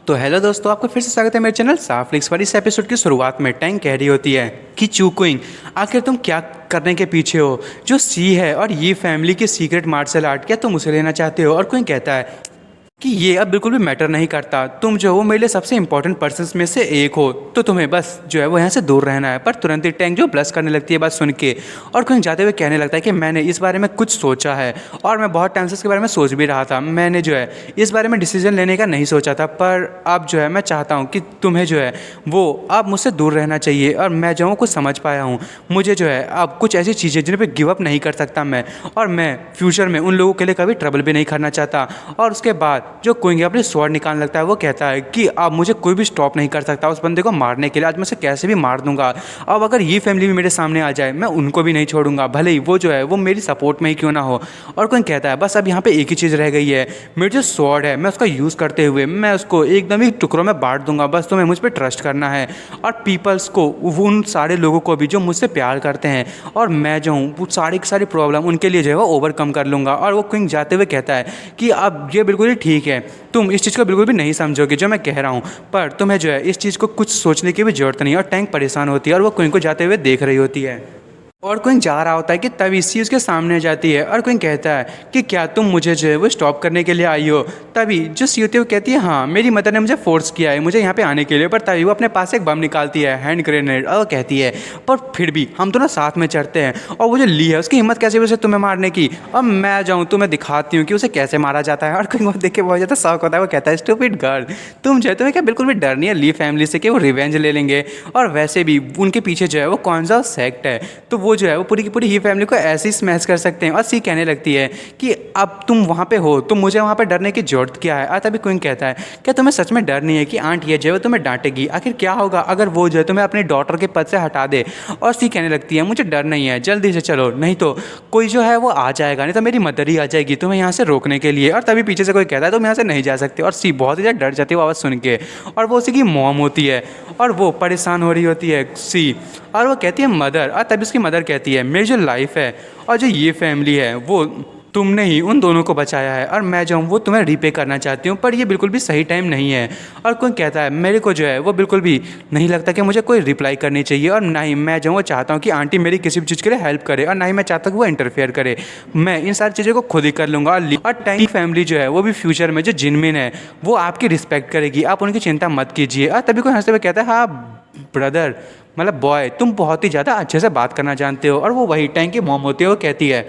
तो हेलो दोस्तों, आपका फिर से स्वागत है मेरे चैनल साफ लिक्स पर। इस एपिसोड की शुरुआत में टैंग कह रही होती है कि चूकुइंग, आखिर तुम क्या करने के पीछे हो? जो सी है और ये फैमिली के सीक्रेट मार्शल आर्ट, क्या तुम उसे लेना चाहते हो? और कोई कहता है कि ये अब बिल्कुल भी मैटर नहीं करता, तुम जो हो मेरे लिए सबसे इंपॉर्टेंट पर्सन्स में से एक हो, तो तुम्हें बस जो है वो यहाँ से दूर रहना है। पर तुरंत ही टैंग जो ब्लश करने लगती है बात सुन के, और कोई जाते हुए कहने लगता है कि मैंने इस बारे में कुछ सोचा है और मैं बहुत टाइम से इसके बारे में सोच भी रहा था। मैंने जो है इस बारे में डिसीजन लेने का नहीं सोचा था, पर अब जो है मैं चाहता हूँ कि तुम्हें जो है वो अब मुझसे दूर रहना चाहिए। और मैं जो हूँ कुछ समझ पाया हूँ, मुझे जो है अब कुछ ऐसी चीज़ें जिन पर गिव अप नहीं कर सकता मैं, और मैं फ्यूचर में उन लोगों के लिए कभी ट्रबल भी नहीं करना चाहता। और उसके बाद जो कोई अपने स्वॉर्ड निकालने लगता है, वो कहता है कि अब मुझे कोई भी स्टॉप नहीं कर सकता उस बंदे को मारने के लिए। आज मैं उसे कैसे भी मार दूंगा। अब अगर ये फैमिली भी मेरे सामने आ जाए, मैं उनको भी नहीं छोड़ूंगा, भले ही वो जो है वो मेरी सपोर्ट में ही क्यों ना हो। और कोई कहता है बस अब यहाँ पे एक ही चीज़ रह गई है, मेरी जो स्वॉर्ड है मैं उसका यूज़ करते हुए मैं उसको एकदम ही टुकड़ों में बांट दूंगा। बस तुम्हें मुझ पर ट्रस्ट करना है, और पीपल्स को, उन सारे लोगों को भी जो मुझसे प्यार करते हैं, और मैं जो हूँ वो सारी की सारी प्रॉब्लम उनके लिए जो है वो ओवरकम कर लूँगा। और वो क्विंग जाते हुए कहता है कि अब ये बिल्कुल ही ठीक है, तुम इस चीज़ को बिल्कुल भी नहीं समझोगे जो मैं कह रहा हूँ, पर तुम्हें जो है इस चीज़ को कुछ सोचने की भी ज़रूरत नहीं है। और टैंक परेशान होती है और वो क्विंग को जाते हुए देख रही होती है, और कोई जा रहा होता है कि तभी सी उसके सामने जाती है और कोई कहता है कि क्या तुम मुझे जो है वो स्टॉप करने के लिए आई हो? तभी जो सी होती है वो कहती है हाँ, मेरी मदर ने मुझे फोर्स किया है मुझे यहाँ पे आने के लिए। पर तभी वो अपने पास एक बम निकालती है, हैंड ग्रेनेड, और कहती है पर फिर भी हम दोनों साथ में चढ़ते हैं। और वो जो ली है उसकी हिम्मत कैसे उसे तुम्हें मारने की, और मैं जाऊँ तो मैं दिखाती हूँ कि उसे कैसे मारा जाता है। और कोई वो देख के बहुत ज़्यादा शौक होता है, वो कहता है स्टूपिड गर्ल, तुम जो है तुम्हें क्या बिल्कुल भी डर नहीं है ली फैमिली से कि वो रिवेंज ले लेंगे? और वैसे भी उनके पीछे जो है वो कौन सा सेक्ट है, तो वो जो है वो पूरी की पूरी ही फैमिली को ऐसे ही स्मैश कर सकते हैं। और सी कहने लगती है कि अब तुम वहाँ पे हो तो मुझे वहाँ पे डरने की जरूरत क्या है? तभी क्वीन कहता है क्या तुम्हें सच में डर नहीं है कि आंट ये जो है तुम्हें डांटेगी? आखिर क्या होगा अगर वो जो है तुम्हें अपने डॉटर के पद से हटा दे? और सी कहने लगती है मुझे डर नहीं है, जल्दी से चलो, नहीं तो कोई जो है वो आ जाएगा, नहीं तो मेरी मदर ही आ जाएगी तुम्हें यहाँ से रोकने के लिए। और तभी पीछे से कोई कहता है तुम यहाँ से नहीं जा सकते। और सी बहुत ही ज़्यादा डर जाती है वो आवाज़ सुन के, और वो उसी की मॉम होती है और वो परेशान हो रही होती है सी, और वो कहती है मदर। और तभी उसकी मदर कहती है मेरी जो लाइफ है और जो ये फैमिली है वो तुमने ही उन दोनों को बचाया है, और मैं जो हूँ वो तुम्हें रीपे करना चाहती हूँ, पर ये बिल्कुल भी सही टाइम नहीं है। और कोई कहता है मेरे को जो है वो बिल्कुल भी नहीं लगता कि मुझे कोई रिप्लाई करनी चाहिए, और ना ही मैं जो वो चाहता हूँ कि आंटी मेरी किसी भी चीज़ के लिए हेल्प करे, और ना ही मैं चाहता हूँ कि वो इंटरफेयर करे। मैं इन सारी चीज़ों को खुद ही कर लूँगा। और टाइम फैमिली जो है वो भी फ्यूचर में जो जिनमिन है वो आपकी रिस्पेक्ट करेगी, आप उनकी चिंता मत कीजिए। और तभी कोई हंसते हुए कहता है हाँ ब्रदर, मतलब बॉय, तुम बहुत ही ज़्यादा अच्छे से बात करना जानते हो। और वो वही टैंक की मॉम होती है, वो कहती है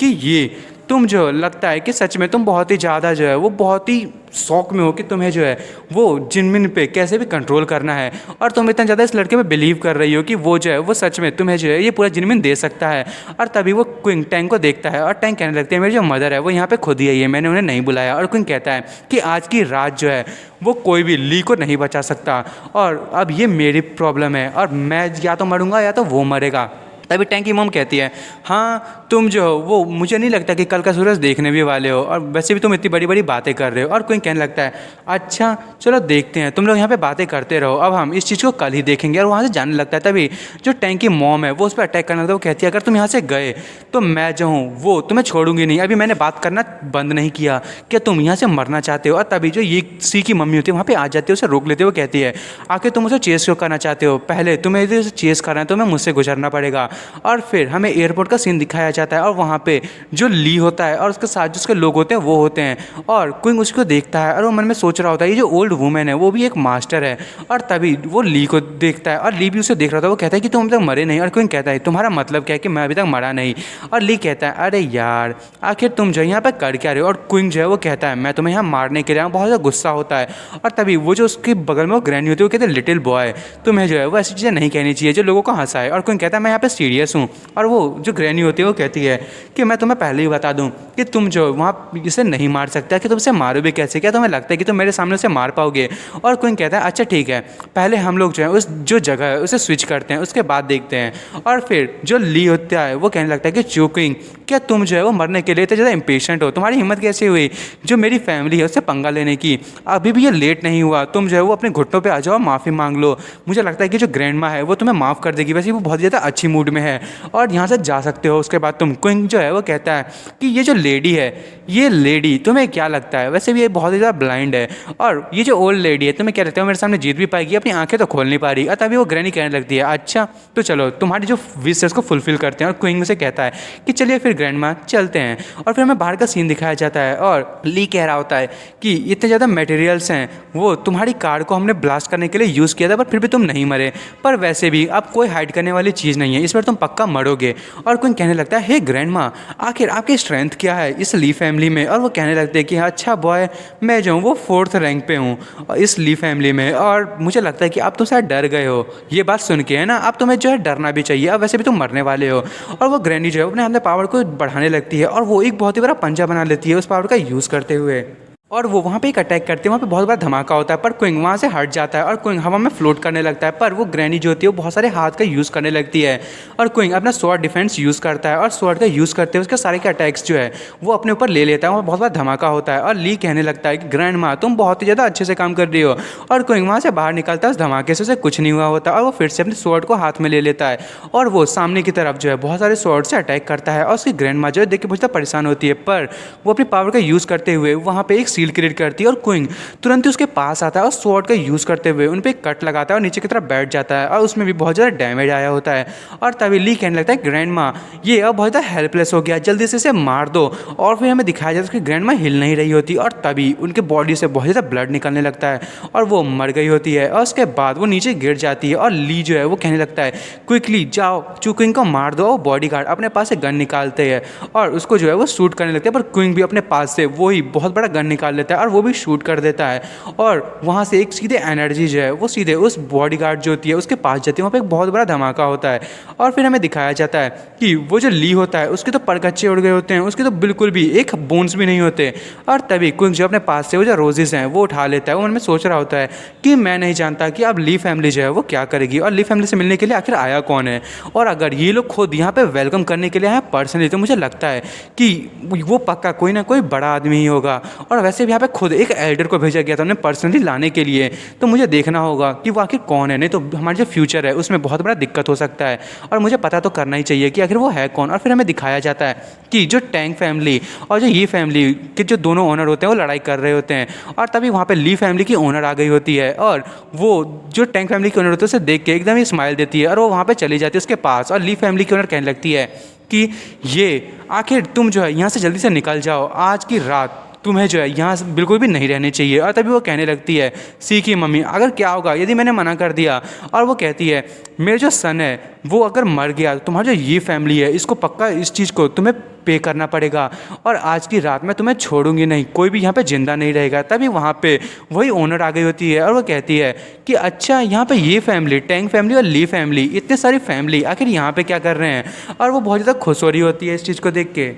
कि ये तुम जो लगता है कि सच में तुम बहुत ही ज़्यादा जो है वो बहुत ही शौक में हो कि तुम्हें जो है वो जिनमिन पे कैसे भी कंट्रोल करना है, और तुम इतना ज़्यादा इस लड़के पे बिलीव कर रही हो कि वो जो है वो सच में तुम्हें जो है ये पूरा जिनमिन दे सकता है। और तभी वो क्विंग टैंक को देखता है और टैंक कहने लगती है मेरी जो मदर है वो यहाँ पे खुद ही आई है, मैंने उन्हें नहीं बुलाया। और क्विंग कहता है कि आज की रात जो है वो कोई भी ली को नहीं बचा सकता, और अब ये मेरी प्रॉब्लम है, और मैं या तो मरूंगा या तो वो मरेगा। तभी टैंक की मॉम कहती है हाँ तुम जो हो वो मुझे नहीं लगता कि कल का सूरज देखने भी वाले हो, और वैसे भी तुम इतनी बड़ी बड़ी बातें कर रहे हो। और कोई कहने लगता है अच्छा चलो देखते हैं, तुम लोग यहाँ पे बातें करते रहो, अब हम इस चीज़ को कल ही देखेंगे। और वहाँ से जाने लगता है। तभी जो टैंक की मॉम है वो उस पर अटैक करने लगता है। वो कहती है अगर तुम यहाँ से गए तो मैं जो हूँ वो तुम्हें छोड़ूंगी नहीं, अभी मैंने बात करना बंद नहीं किया, क्या तुम यहाँ से मरना चाहते हो? और तभी जो ये सी की मम्मी होती है वहाँ पे आ जाती है, उसे रोक लेते हुए कहती है आखिर तुम उसे चेस क्यों करना चाहते हो? पहले तुम्हें यदि उसे चेस करना है तो तुम्हें मुझसे गुजरना पड़ेगा। और फिर हमें एयरपोर्ट का सीन दिखाया जाता है, और वहाँ पे जो ली होता है और उसके साथ जो उसके लोग होते हैं वो होते हैं, और क्विंग उसको देखता है और वो मन में सोच रहा होता है ये जो ओल्ड वुमेन है वो भी एक मास्टर है। और तभी वो ली को देखता है और ली भी उसे देख रहा था। वो कहता है कि तुम अभी तक मरे नहीं। और क्विंग कहता है तुम्हारा मतलब क्या है कि मैं अभी तक मरा नहीं? और ली कहता है अरे यार आखिर तुम जो यहाँ पर कर क्या रहे हो? और क्विंग जो है वो कहता है मैं तुम्हें यहाँ मारने के लिए आया। बहुत ज़्यादा गुस्सा होता है। और तभी वो जो उसके बगल में वो ग्रैनी होती है वो कहते हैं लिटिल बॉय, तुम्हें जो है वो ऐसी चीज़ें नहीं कहनी चाहिए जो लोगों को हंसाए। और क्विंग कहता है मैं यहाँ पे सीरियस हूँ। और वो जो ग्रैनी होती है वो कहती है कि मैं तुम्हें पहले ही बता दूं कि तुम जो वहाँ इसे नहीं मार सकता, कि तुम इसे मारो भी कैसे? क्या तुम्हें लगता है कि तुम मेरे सामने उसे मार पाओगे? और क्विंग कहता है अच्छा ठीक है, पहले हम लोग जो है उस जो जगह है उसे स्विच करते हैं, उसके बाद देखते हैं। और फिर जो ली होता है वो कहने लगता है कि चूकिंग, क्या तुम जो है वो मरने के लिए इतने ज़्यादा इम्पेशेंट हो? तुम्हारी हिम्मत कैसे हुई जो मेरी फैमिली है उससे पंगा लेने की? अभी भी ये लेट नहीं हुआ, तुम जो है वो अपने घुटनों पे आ जाओ, माफ़ी मांग लो। मुझे लगता है कि जो ग्रैंड माँ है वो तुम्हें माफ़ कर देगी। वैसे वो बहुत ज़्यादा अच्छी मूड मूड में है और यहाँ से जा सकते हो। उसके बाद तुम क्विंग जो है वो कहता है कि ये जो लेडी है, ये लेडी तुम्हें क्या लगता है, वैसे भी ये बहुत ही ज़्यादा ब्लाइंड है और ये जो ओल्ड लेडी है तुम्हें क्या लगता है मेरे सामने जीत भी पाएगी, अपनी आंखें तो खोल नहीं पा रही। तभी वो ग्रैनी कहने लगती है अच्छा तो चलो तुम्हारी जो विश है उसको फुलफिल करते हैं। और क्विंग से कहता है कि चलिए फिर ग्रैंडमा चलते हैं। और फिर हमें बाहर का सीन दिखाया जाता है और ली कह रहा होता है कि इतने ज़्यादा मटेरियल्स हैं, वो तुम्हारी कार को हमने ब्लास्ट करने के लिए यूज़ किया था पर फिर भी तुम नहीं मरे, पर वैसे भी अब कोई हाइड करने वाली चीज़ नहीं है, इस बार तुम पक्का मरोगे। और क्विंग कहने लगता है हे ग्रैंडमा आखिर आपकी स्ट्रेंथ क्या है इस ली फैमिली में। और वो कहने लगते हैं कि अच्छा बॉय मैं जो हूँ वो 4th रैंक पे हूँ इस ली फैमिली में, और मुझे लगता है कि आप तो शायद डर गए हो ये बात सुन के, है ना, अब तुम्हें जो है डरना भी चाहिए, अब वैसे भी तुम मरने वाले हो। और वो ग्रैनी जो है अपने अंदर पावर को बढ़ाने लगती है और वो एक बहुत ही बड़ा पंजा बना लेती है उस पावर का यूज़ करते हुए, और वो वहाँ पे एक अटैक करते हैं। वहाँ पे बहुत बड़ा धमाका होता है पर क्विंग वहाँ से हट जाता है और क्विंग हवा में फ्लोट करने लगता है। पर वो ग्रैनी जो होती है वो बहुत सारे हाथ का यूज़ करने लगती है और क्विंग अपना स्वॉर्ड डिफेंस यूज़ करता है और स्वॉर्ड का यूज़ करते हुए उसके सारे के अटैक्स जो है वो अपने ऊपर ले लेता है। वहाँ बहुत बड़ा धमाका होता है और ली कहने लगता है कि ग्रैंडमा तुम बहुत ही ज़्यादा अच्छे से काम कर रही हो। और क्विंग वहाँ से बाहर निकलता है उस धमाके से, उसे कुछ नहीं हुआ होता और वो फिर से अपने स्वॉर्ड को हाथ में ले लेता है और वो सामने की तरफ जो है बहुत सारे स्वॉर्ड से अटैक करता है। और उसकी ग्रैंडमा जो है देख के बहुत ज़्यादा परेशान होती है, पर वो अपनी पावर का यूज़ करते हुए वहाँ पर एक सील क्रिएट करती है और क्विंग तुरंत ही उसके पास आता है और स्वॉर्ड का यूज़ करते हुए उन पे कट लगाता है और नीचे की तरफ बैठ जाता है और उसमें भी बहुत ज़्यादा डैमेज आया होता है। और तभी ली कहने लगता है ग्रैंडमा ये अब बहुत ज़्यादा हेल्पलेस हो गया, जल्दी से इसे मार दो। और फिर हमें दिखाया जाता है कि ग्रैंडमा हिल नहीं रही होती और तभी उनके बॉडी से बहुत ज़्यादा ब्लड निकलने लगता है और वो मर गई होती है और उसके बाद वो नीचे गिर जाती है। और ली जो है वो कहने लगता है क्विकली जाओ क्विंग को मार दो। और बॉडीगार्ड अपने पास से गन निकालते हैं और उसको जो है वो शूट करने लगते हैं, पर क्विंग भी अपने पास से वही बहुत बड़ा गन निकाल लेता है और वो भी शूट कर देता है। और वहाँ से एक सीधे एनर्जी जो है वो सीधे उस बॉडीगार्ड जो होती है उसके पास जाती है। वहाँ पे एक बहुत बड़ा धमाका होता है और फिर हमें दिखाया जाता है कि वो जो ली होता है उसके तो पर कच्चे उड़ गए होते हैं, उसके तो बिल्कुल भी एक बोन्स भी नहीं होते। और तभी क्विंग जो अपने पास से वो जो रोजेस हैं वो उठा लेता है। वो मन में सोच रहा होता है कि मैं नहीं जानता कि अब ली फैमिली जो है वो क्या करेगी और ली फैमिली से मिलने के लिए आखिर आया कौन है। और अगर ये लोग खुद यहाँ पे वेलकम करने के लिए आए पर्सनली तो मुझे लगता है कि वो पक्का कोई ना कोई बड़ा आदमी ही होगा। और वैसे भी यहाँ पे खुद एक एल्डर को भेजा गया था उन्हें पर्सनली लाने के लिए, तो मुझे देखना होगा कि वो आखिर कौन है, नहीं तो हमारा जो फ्यूचर है उसमें बहुत बड़ा दिक्कत हो सकता है और मुझे पता तो करना ही चाहिए कि आखिर वो है कौन। और फिर हमें दिखाया जाता है कि जो टैंक फैमिली और जो ये फैमिली के जो दोनों ओनर होते हैं वो लड़ाई कर रहे होते हैं और तभी वहाँ पे ली फैमिली की ओनर आ गई होती है और वो जो टैंक फैमिली की ओनर होती है उसे देख के एकदम ही स्माइल देती है और वो वहाँ पे चली जाती है उसके पास। और ली फैमिली की ओनर कहने लगती है कि ये आखिर तुम जो है यहाँ से जल्दी से निकल जाओ, आज की रात तुम्हें जो है यहाँ से बिल्कुल भी नहीं रहने चाहिए। और तभी वो कहने लगती है सीखी मम्मी अगर क्या होगा यदि मैंने मना कर दिया। और वो कहती है मेरे जो सन है वो अगर मर गया तो तुम्हारी जो ये फैमिली है इसको पक्का इस चीज़ को तुम्हें पे करना पड़ेगा और आज की रात में तुम्हें छोड़ूंगी नहीं, कोई भी यहाँ पे जिंदा नहीं रहेगा। तभी वहाँ पे वही ओनर आ गई होती है और वो कहती है कि अच्छा यहाँ पे ये फैमिली टैंक फैमिली और ली फैमिली इतने सारी फैमिली आखिर यहाँ पे क्या कर रहे हैं। और वो बहुत ज़्यादा खुश हो रही होती है इस चीज़ को देख के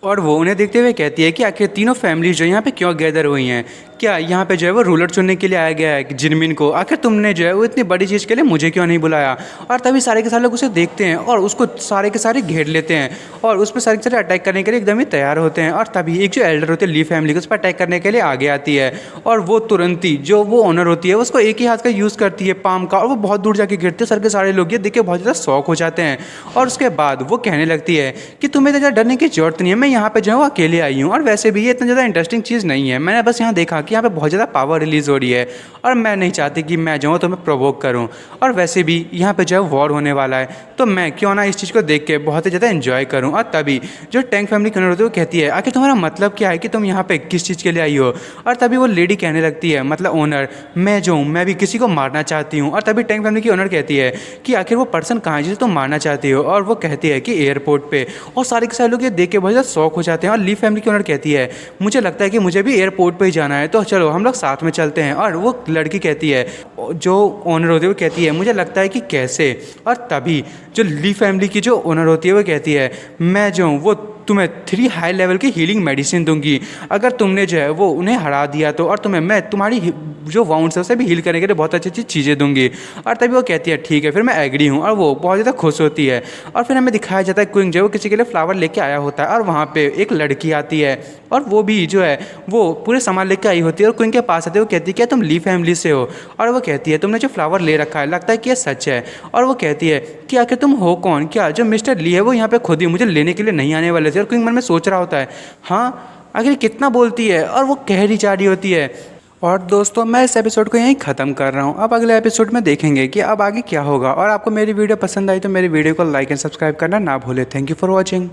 और वो उन्हें देखते हुए कहती है कि आखिर तीनों फैमिली जो यहाँ पे क्यों गैदर हुई हैं, क्या यहाँ पे जो है वो रूलर चुनने के लिए आया गया है जिनमिन को, आखिर तुमने जो है वो इतनी बड़ी चीज़ के लिए मुझे क्यों नहीं बुलाया। और तभी सारे के सारे लोग उसे देखते हैं और उसको सारे के सारे घेर लेते हैं और उस पर सारे के सारे अटैक करने के लिए एकदम ही तैयार होते हैं। और तभी एक जो एल्डर होती है ली फैमिली को उस पर अटैक करने के लिए आगे आती है और वो तुरंत ही जो वो ओनर होती है उसको एक ही हाथ का यूज़ करती है पाम का और वो बहुत दूर जाके गिरते हैं। सर के सारे लोग ये देख के बहुत ज़्यादा शौक हो जाते हैं और उसके बाद वो कहने लगती है कि तुम्हें इतना डरने की जरूरत नहीं है, मैं यहाँ पे जो है अकेले आई हूँ और वैसे भी ये इतना ज़्यादा इंटरेस्टिंग चीज़ नहीं है, मैंने बस यहाँ देखा कि यहाँ पे बहुत ज़्यादा पावर रिलीज़ हो रही है और मैं नहीं चाहती कि मैं जाऊँ तो मैं प्रोवोक करूँ और वैसे भी यहाँ पे जो है वॉर होने वाला है तो मैं क्यों ना इस चीज़ को देख के बहुत ही ज़्यादा एंजॉय करूँ। और तभी जो टैंक फैमिली की ओनर होती है वो कहती है आखिर तुम्हारा मतलब क्या है कि तुम यहाँ पे किस चीज़ के लिए आई हो। और तभी वो लेडी कहने लगती है मतलब ओनर मैं जो हूँ मैं भी किसी को मारना चाहती हूँ। और तभी टैंक फैमिली की ओनर कहती है कि आखिर वो पर्सन कहाँ है जिसे तुम मारना चाहती हो। और वो कहती है कि एयरपोर्ट पे। और सारे के सारे लोग ये देख के बहुत ज़्यादा शौक हो जाते हैं और ली फैमिली की ओनर कहती है मुझे लगता है कि मुझे भी एयरपोर्ट पे ही जाना है तो चलो हम लोग साथ में चलते हैं। और वो लड़की कहती है जो ओनर होती है वो कहती है मुझे लगता है कि कैसे। और तभी जो ली फैमिली की जो ओनर होती है वो कहती है मैं जो हूँ वो तुम्हें 3 हाई लेवल की हीलिंग मेडिसिन दूंगी अगर तुमने जो है वो उन्हें हरा दिया तो, और तुम्हें मैं तुम्हारी जो वाउंड्स है उसे भी हील करने के लिए बहुत अच्छी अच्छी चीज़ें दूंगी। और तभी वो कहती है ठीक है, फिर मैं एग्री हूँ, और वो बहुत ज़्यादा खुश होती है। और फिर हमें दिखाया जाता है क्विंग जो है वो किसी के लिए फ्लावर लेके आया होता है, और वहाँ पे एक लड़की आती है और वो भी जो है वो पूरे सामान लेके आई होती है, और क्विंग के पास आते वो कहती है क्या तुम ली फैमिली से हो, और वो कहती है तुमने जो फ्लावर ले रखा है लगता है कि ये सच है। और वो कहती है कि आखिर तुम हो कौन, क्या जो मिस्टर ली है वो यहाँ पे खुद ही मुझे लेने के लिए नहीं आने वाले थे। और क्विंग मन में सोच रहा होता है हाँ आखिर कितना बोलती है, और वो कह रही जा रही होती है। और दोस्तों मैं इस एपिसोड को यहीं ख़त्म कर रहा हूँ, अब अगले एपिसोड में देखेंगे कि अब आगे क्या होगा। और आपको मेरी वीडियो पसंद आई तो मेरी वीडियो को लाइक एंड सब्सक्राइब करना ना भूलें। Thank you for watching.